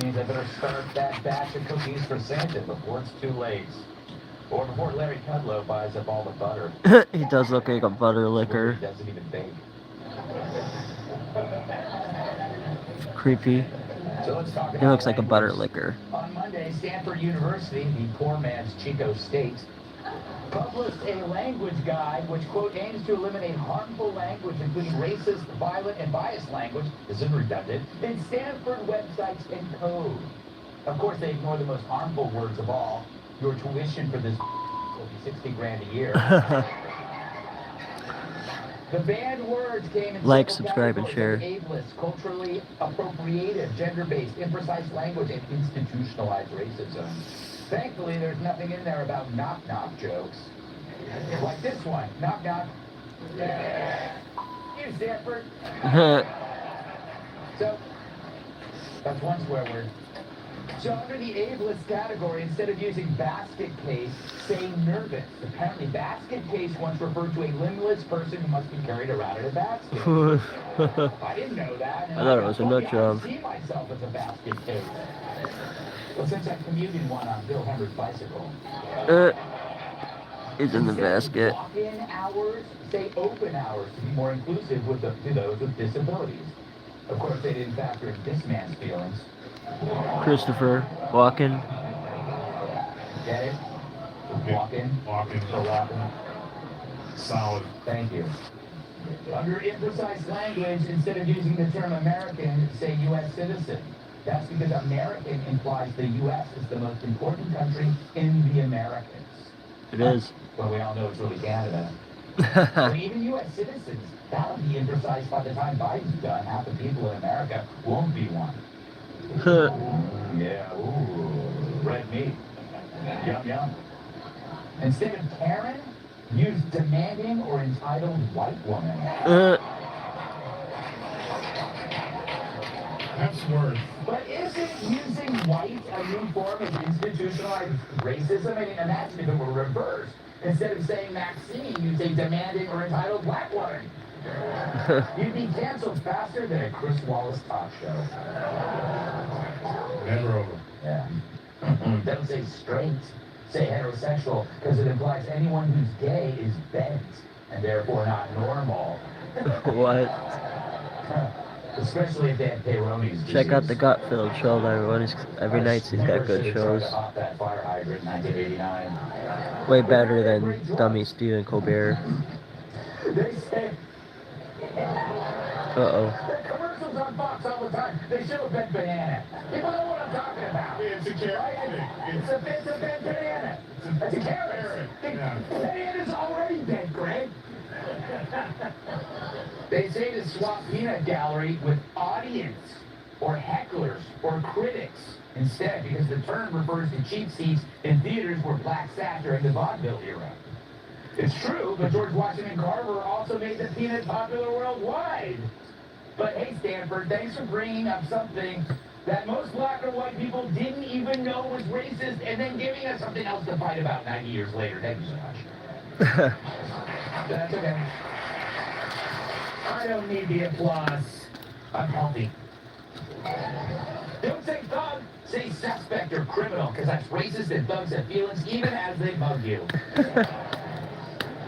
means I better start that batch of cookies for Santa before it's too late. Or before Larry Kudlow buys up all the butter. He does look like a butter liquor. He doesn't even bake. Creepy. So let's talk about He looks like a language. butter liquor. On Monday, Stanford University, the poor man's Chico State, published a language guide which, quote, aims to eliminate harmful language, including racist, violent, and biased language, this is redundant, in Stanford websites and code. Of course, they ignore the most harmful words of all. Your tuition for this will be 60 grand a year. The banned words came in like, subscribe, and share. Ableist, culturally appropriative, gender-based, imprecise language, and institutionalized racism. Thankfully, there's nothing in there about knock-knock jokes. Like this one. Knock-knock. You, Stanford. So, that's one swear word. So under the ableist category, instead of using basket case, say nervous. Apparently, basket case once referred to a limbless person who must be carried around in a basket. I didn't know that. I thought it was a nut job. I see myself as a basket case. Well, since I commute in one on Bill Henry's bicycle. He's in the basket. Walk-in hours, say open hours to be more inclusive to those with disabilities. Of course, they didn't factor in this man's feelings. Christopher Walken. Get it? Walken. Walken. Solid. Thank you. Under imprecise language, instead of using the term American, say U.S. citizen. That's because American implies the U.S. is the most important country in the Americas. It is. Well, we all know it's really Canada. But even U.S. citizens, that'll be imprecise by the time Biden's done. Half the people in America won't be one. Yeah, ooh, red meat. Yum, yum. Instead of Karen, use demanding or entitled white woman. That's worse. But isn't using white a new form of institutionalized racism? I mean, imagine if it were reversed. Instead of saying Maxine, you'd say demanding or entitled black woman. You'd be canceled faster than a Chris Wallace talk show. Never over. Yeah. Don't say straight. Say heterosexual, because it implies anyone who's gay is bent, and therefore not normal. What? Especially if they have Peyronie's disease. Check out the Gutfeld show, everyone. Every night he's got good shows. That fire hydrant in 1989. Way better than dummy Stephen Colbert. They say... Uh-oh. The commercials on Fox all the time. They should have been banana. People know what I'm talking about. It's a carrot. It's a bent banana. It's a carrot. Yeah. Banana's already bent, Greg. They say to swap peanut gallery with audience or hecklers or critics instead, because the term refers to cheap seats in theaters where blacks sat during the vaudeville era. It's true, but George Washington Carver also made the peanut popular worldwide. But hey, Stanford, thanks for bringing up something that most black or white people didn't even know was racist, and then giving us something else to fight about 90 years later. Thank you so much. That's okay. I don't need the applause. I'm healthy. Don't say thug, say suspect or criminal, because that's racist and thugs have feelings even as they mug you.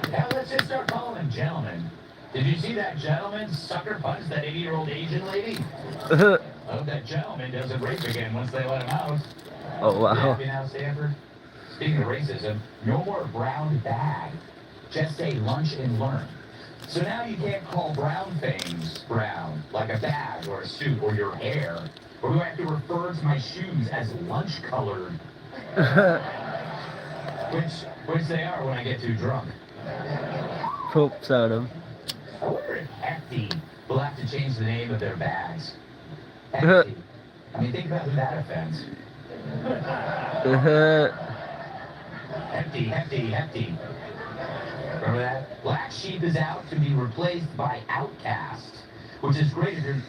Now let's just start calling them gentlemen. Did you see that gentleman sucker punch that 80-year-old Asian lady? I hope that gentleman doesn't rape again once they let him out. Oh, wow. Happy now, Stanford? Speaking of racism, no more brown bag. Just say lunch and learn. So now you can't call brown things brown, like a bag or a suit or your hair. Or do I have to refer to my shoes as lunch colored? Which they are when I get too drunk. Poops on him. I wonder if Hefty will have to change the name of their bags. Hefty. I mean, think about who that offends. Hefty. Remember that? Black Sheep is out to be replaced by Outcast, which is great if you're...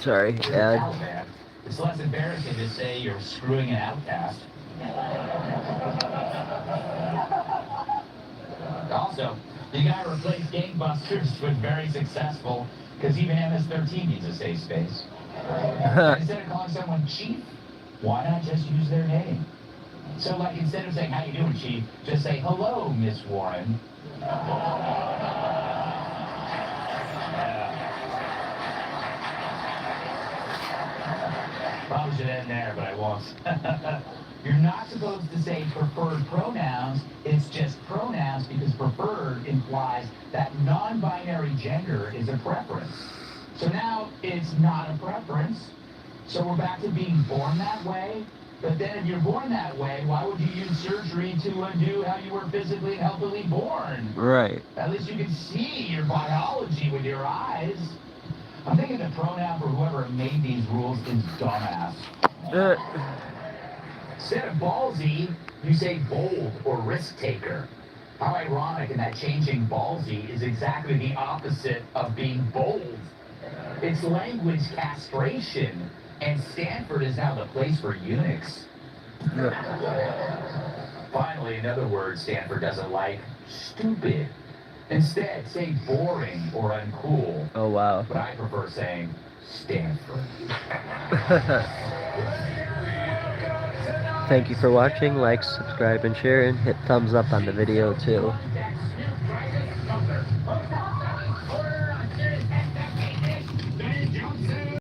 Sorry, ad. It's less embarrassing to say you're screwing an outcast. Also, you gotta replace gangbusters with very successful, because even MS-13 needs a safe space. And instead of calling someone Chief, why not just use their name? So, like, instead of saying, how you doing, Chief, just say, hello, Miss Warren. Probably should end there, but I won't. You're not supposed to say preferred pronouns. It's just pronouns because preferred implies that non-binary gender is a preference. So now it's not a preference. So we're back to being born that way. But then if you're born that way, why would you use surgery to undo how you were physically and healthily born? Right. At least you can see your biology with your eyes. I'm thinking the pronoun for whoever made these rules is dumbass. Instead of ballsy, you say bold or risk taker. How ironic in that changing ballsy is exactly the opposite of being bold. It's language castration, and Stanford is now the place for eunuchs. Finally, another word Stanford doesn't like, stupid. Instead, say boring or uncool. Oh, wow. But I prefer saying Stanford. Thank you for watching. Like, subscribe, and share, and hit thumbs up on the video too.